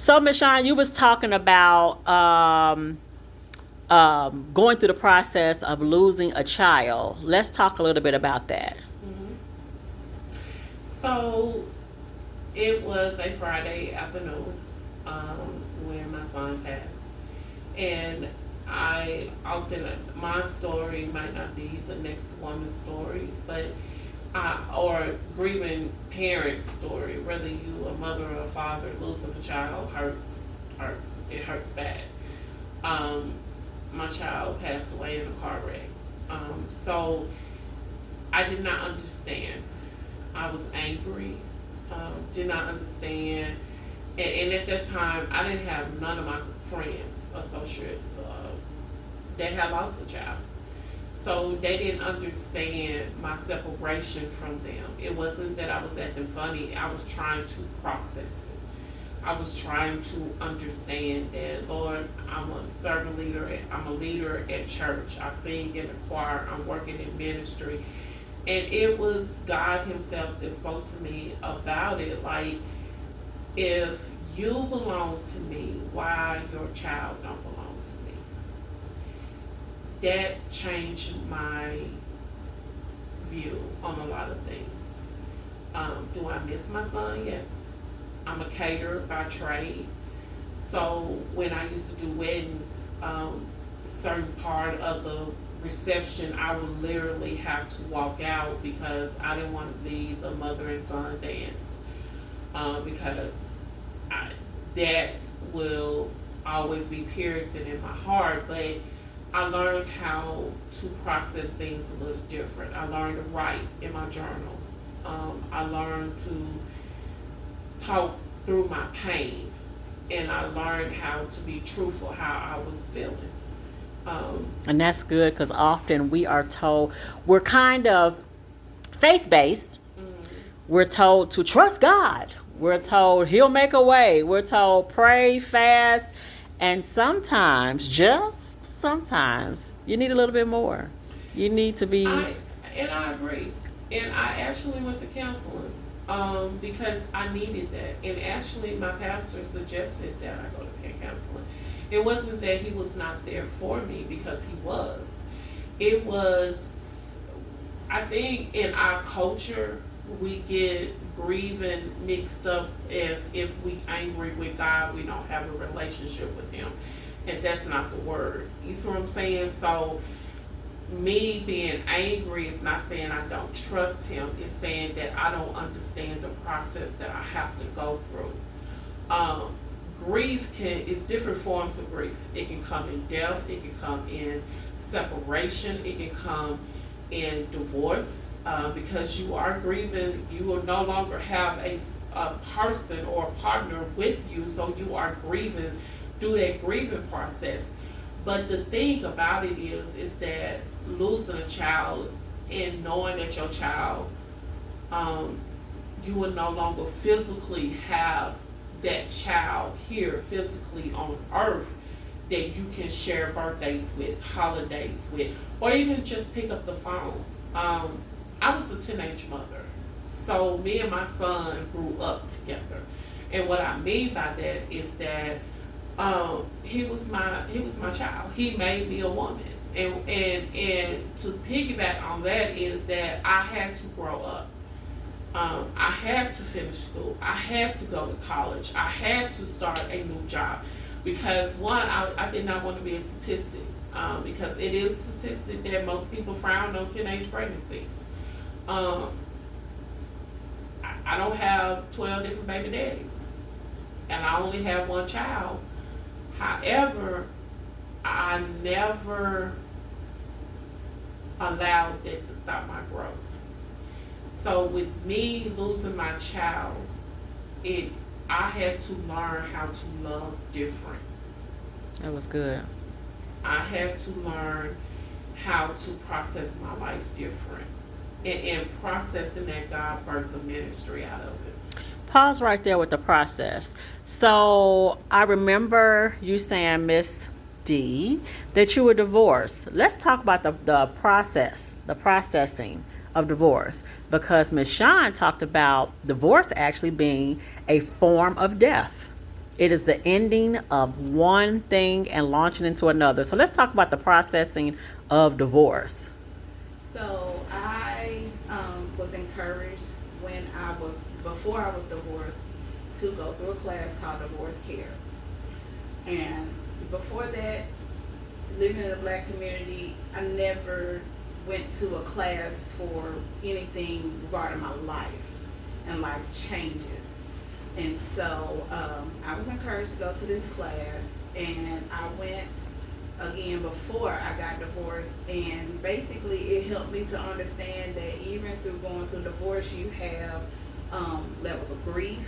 So, Miss Shawn, you was talking about going through the process of losing a child. Let's talk a little bit about that. hmm So it was a Friday afternoon when my son passed, and I often my story might not be the next woman's stories, but or grieving parent story. Whether you a mother or a father losing a child hurts. It hurts bad. Um, my child passed away in a car wreck. So I did not understand. I was angry. Did not understand. And at that time, I didn't have none of my friends, associates that had lost a child. So they didn't understand my separation from them. It wasn't that I was acting funny. I was trying to process it. I was trying to understand that, Lord, I'm a servant leader. I'm a leader at church. I sing in the choir. I'm working in ministry. And it was God Himself that spoke to me about it. Like, if you belong to me, why your child don't belong to me? That changed my view on a lot of things. Do I miss my son? Yes. I'm a caterer by trade. So when I used to do weddings, certain part of the reception, I would literally have to walk out because I didn't want to see the mother and son dance. Because I, that will always be piercing in my heart. But I learned how to process things a little different. I learned to write in my journal. I learned to talk through my pain, and I learned how to be truthful how I was feeling. Um, And that's good because often we are told, we're kind of faith based. mm, We're told to trust God. We're told He'll make a way. We're told pray, fast. And sometimes, just sometimes, you need a little bit more. You need to be. I I agree, and I actually went to counseling because I needed that. And actually, my pastor suggested that I go to counseling. It wasn't that he was not there for me because he was. It was, I think, in our culture we get grieving mixed up as if we angry with God, we don't have a relationship with Him, and that's not the word. You see what I'm saying? So me being angry is not saying I don't trust Him. It's saying that I don't understand the process that I have to go through. Um, Grief can is different forms of grief. It can come in death. It can come in separation. It can come in divorce because you are grieving. You will no longer have a person or a partner with you, so you are grieving through that grieving process. But the thing about it is that losing a child and knowing that your child, um, you will no longer physically have that child here physically on earth that you can share birthdays with, holidays with, or even just pick up the phone. I was a teenage mother, so me and my son grew up together, and what I mean by that is that he was my child. He made me a woman, and to piggyback on that is that I had to grow up. I had to finish school. I had to go to college. I had to start a new job because one, I did not want to be a statistic because it is a statistic that most people frown on teenage pregnancies. Um, I don't have 12 different baby daddies, and I only have one child. However, I never allowed it to stop my growth. So with me losing my child, it I had to learn how to love different. That was good. I had to learn how to process my life different. And processing that, God birthed the ministry out of it. Pause right there with the process. So I remember you saying, Miss D, that you were divorced. Let's talk about the process, the processing of divorce, because Miss Shawn talked about divorce actually being a form of death. It is the ending of one thing and launching into another. So let's talk about the processing of divorce. So I was encouraged before I was divorced, to go through a class called Divorce Care. And before that, living in a black community, I never went to a class for anything regarding my life and life changes. And so I was encouraged to go to this class, and I went again before I got divorced. And basically, it helped me to understand that even through going through divorce, you have levels of grief.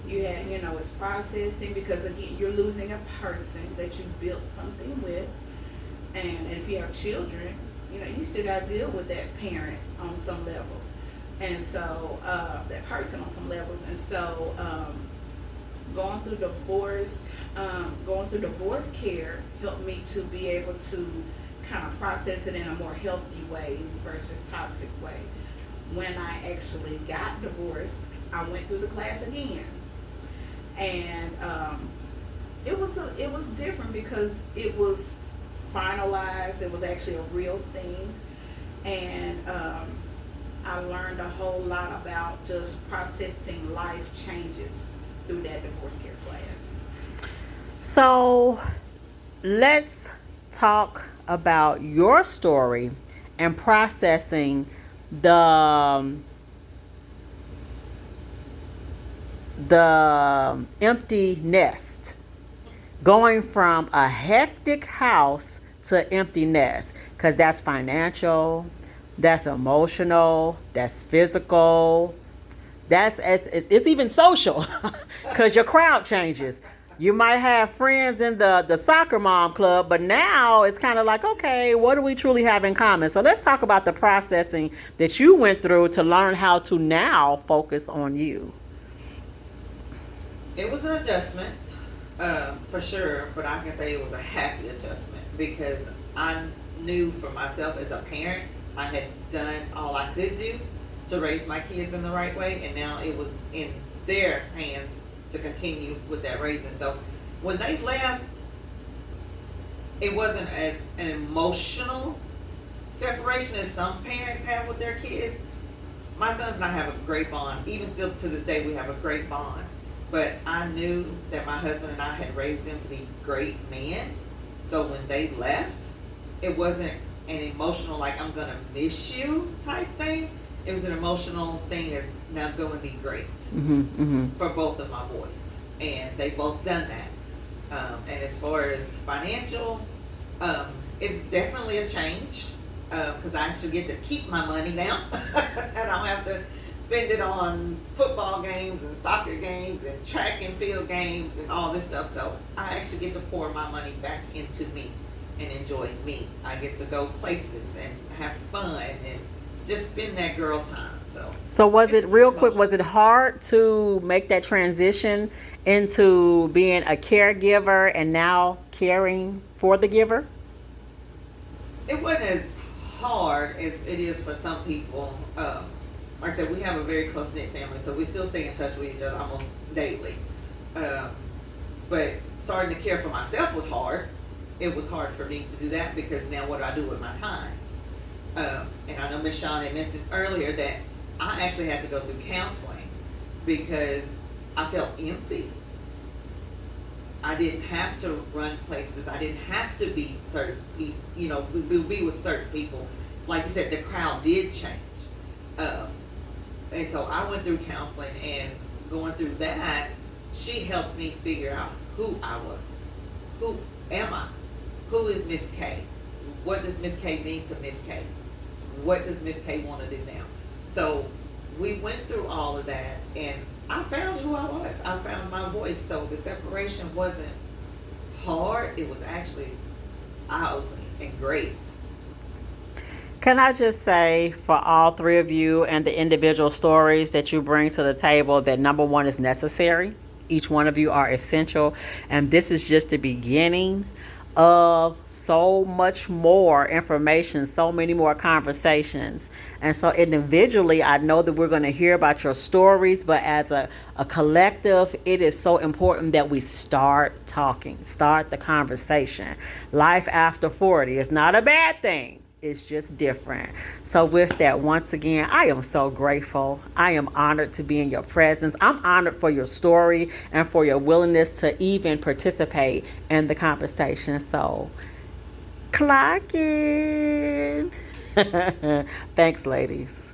You have, it's processing, because again, you're losing a person that you built something with. And if you have children, you still got to deal with that parent on some levels. And so, that person on some levels. And so, going through divorce care helped me to be able to kind of process it in a more healthy way versus toxic way. When I actually got divorced, I went through the class again. And it was different because it was finalized. It was actually a real thing, and I learned a whole lot about just processing life changes through that divorce care class. So let's talk about your story and processing the empty nest, going from a hectic house to empty nest, because that's financial, that's emotional, that's physical, it's even social, because your crowd changes. You might have friends in the soccer mom club, but now it's kind of like, okay, what do we truly have in common? So let's talk about the processing that you went through to learn how to now focus on you. It was an adjustment, for sure, but I can say it was a happy adjustment because I knew for myself as a parent, I had done all I could do to raise my kids in the right way, and now it was in their hands to continue with that raising. So when they left, it wasn't as an emotional separation as some parents have with their kids. My sons and I have a great bond. Even still to this day, we have a great bond. But I knew that my husband and I had raised them to be great men. So when they left, it wasn't an emotional, like, I'm going to miss you type thing. It was an emotional thing that's now going to be great for both of my boys. And they both done that. And as far as financial, it's definitely a change because I actually get to keep my money now. I don't have to spend it on football games and soccer games and track and field games and all this stuff. So I actually get to pour my money back into me and enjoy me. I get to go places and have fun and just spend that girl time. So was it real quick? Was it hard to make that transition into being a caregiver and now caring for the giver? It wasn't as hard as it is for some people. Like I said, we have a very close-knit family, so we still stay in touch with each other almost daily. But starting to care for myself was hard. It was hard for me to do that because now what do I do with my time? And I know Ms. Shawn had mentioned earlier that I actually had to go through counseling because I felt empty. I didn't have to run places. I didn't have to be be with certain people. Like you said, the crowd did change. And so I went through counseling, and going through that, she helped me figure out who I was. Who am I? Who is Miss K? What does Miss K mean to Miss K? What does Miss K want to do now? So we went through all of that, and I found who I was. I found my voice. So the separation wasn't hard. It was actually eye-opening and great. Can I just say, for all three of you and the individual stories that you bring to the table, that number one is necessary. Each one of you are essential, and this is just the beginning of so much more information, so many more conversations. And so individually, I know that we're going to hear about your stories, but as a collective, it is so important that we start talking, start the conversation. Life after 40 is not a bad thing. It's just different. So with that, once again, I am so grateful. I am honored to be in your presence. I'm honored for your story and for your willingness to even participate in the conversation. So clock in. Thanks, ladies.